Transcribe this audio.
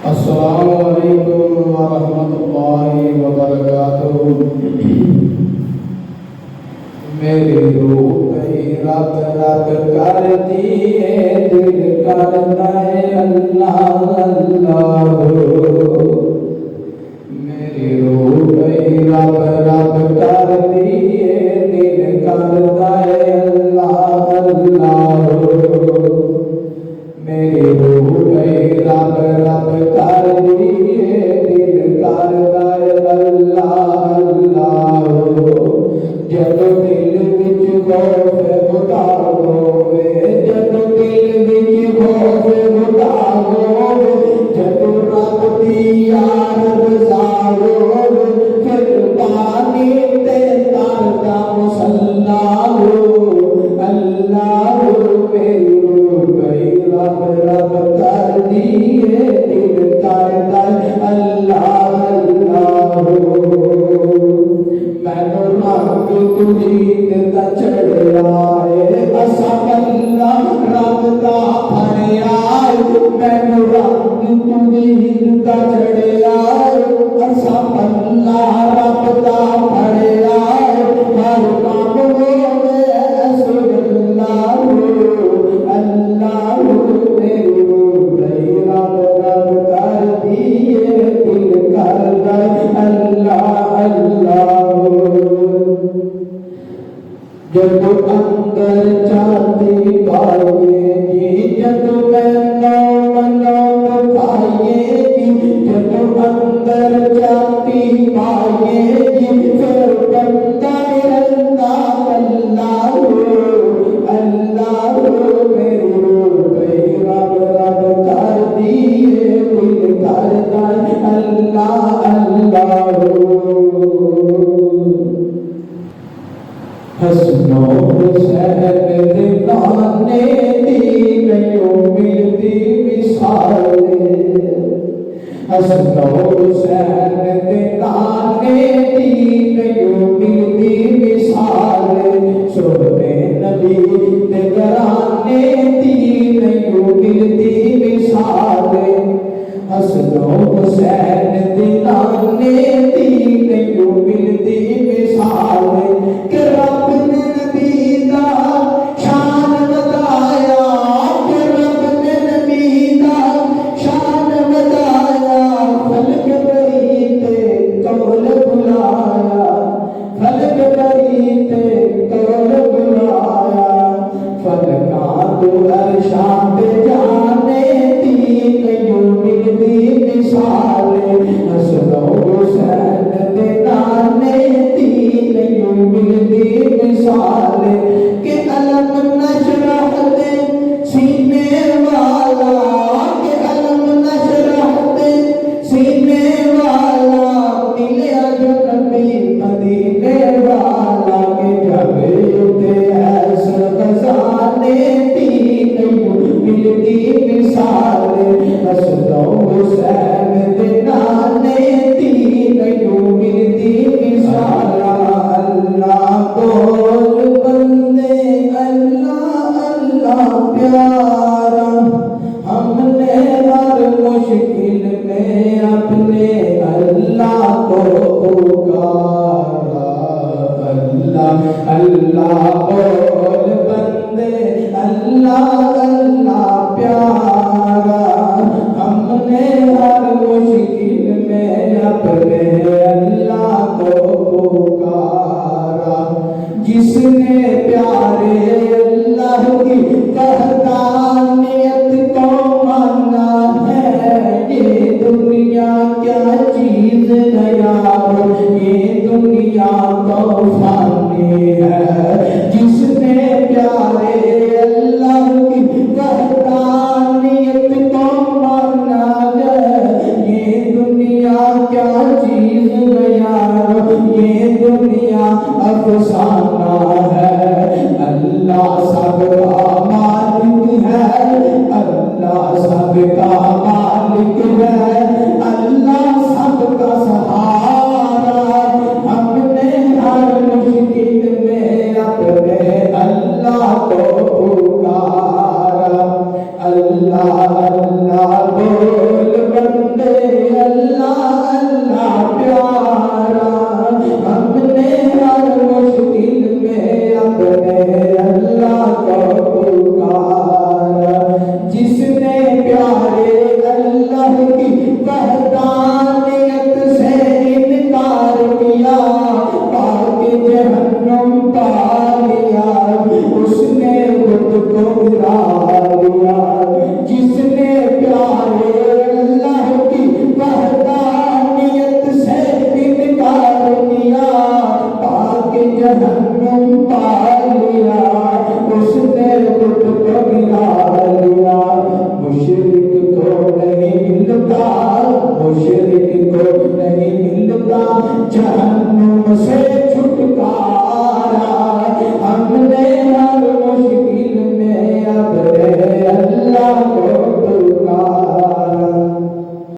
السلام علیکم ورحمۃ اللہ وبرکاتہ۔ میری روح گئی رب رب کرتی ہے، دل کرتا ہے اللہ اللہ۔ میری روح گئی رب رب کرتی ہے، دل کرتا ہے اللہ اللہ۔ میری روح گئی رب رب کرتی ہے، دل کرتا ہے اللہ اللہ۔ جب دل وچ خوف خدا ہوے، جب دل وچ خوف خدا ہوے، جب رب دی یاد رضا ہوے، پھر پانی تے تردا مصلا ہو اللہ۔ میری روح گئی رب رب کر دیے، دل کرتا اللہ اللہ۔ مینو رنگ تجھید دا چڑھیا ہے، اسا بندہ رب دا پھڑیا ہے۔ مینو رنگ تجھید دا چڑھیا ہے، اسا بندہ رب دا پھڑیا ہے۔ ہر کام ہوے ایسے اللہ اللہ۔ میری روح گئی رب رب کر دیے، دل کرتا اللہ اللہ۔ جب اندر چاہتی پائیے جی، جب میں منو کھائیے جی، جب اندر چاہتی پائیے جی، پھر بندہ اللہ اللہ اللہ۔ میری روح گئی رب رب کر دیے، دل کرتا اللہ اللہ۔ حسن و حسین دے تانے دی نہیں ملتی مثال، حسن و حسین دے تانے دی نہیں ملتی مثال، سونے نبی دے گھرانے دی نہیں ملتی مثال، حسن و حسین دے تانے دی نہیں ملتی مثال۔ کہ رب نے نبی دا شان بتایا، کہ رب نے نبی دا شان بتایا، فلک بری تے کول بلایا، فلک بری تے کول بلایا، فلکاں تو عرشاں تے جانے دی نہیں ملتی مثال، حسن و حسین دے نانے دی نہیں ملتی مثال۔ کہ علم نشرح دے سینے والا، کہ علم نشرح دے سینے والا، ملیا جو نبی مدینے والا، کہ جب اٹھے ایسے خزانے دی نہیں ملتی مثال، حسن و حسین دے نانے دی نہیں ملتی مثال۔ اللہ بول بندے اللہ اللہ پیارا، ہم نے ہر مشکل میں اپنے اللہ کو پکارا، اللہ اللہ بول بندے اللہ اللہ پیارا، ہم نے ہر مشکل میں اپنے اللہ کو پکارا۔ جس نے پیارے اللہ کی وحدانیت کو مانا ہے، یہ دنیا کیا چیز ہے یار، یہ دنیا تو فانی ہے۔ جس نے پیارے اللہ کی وحدانیت کو مانا ہے، جہاں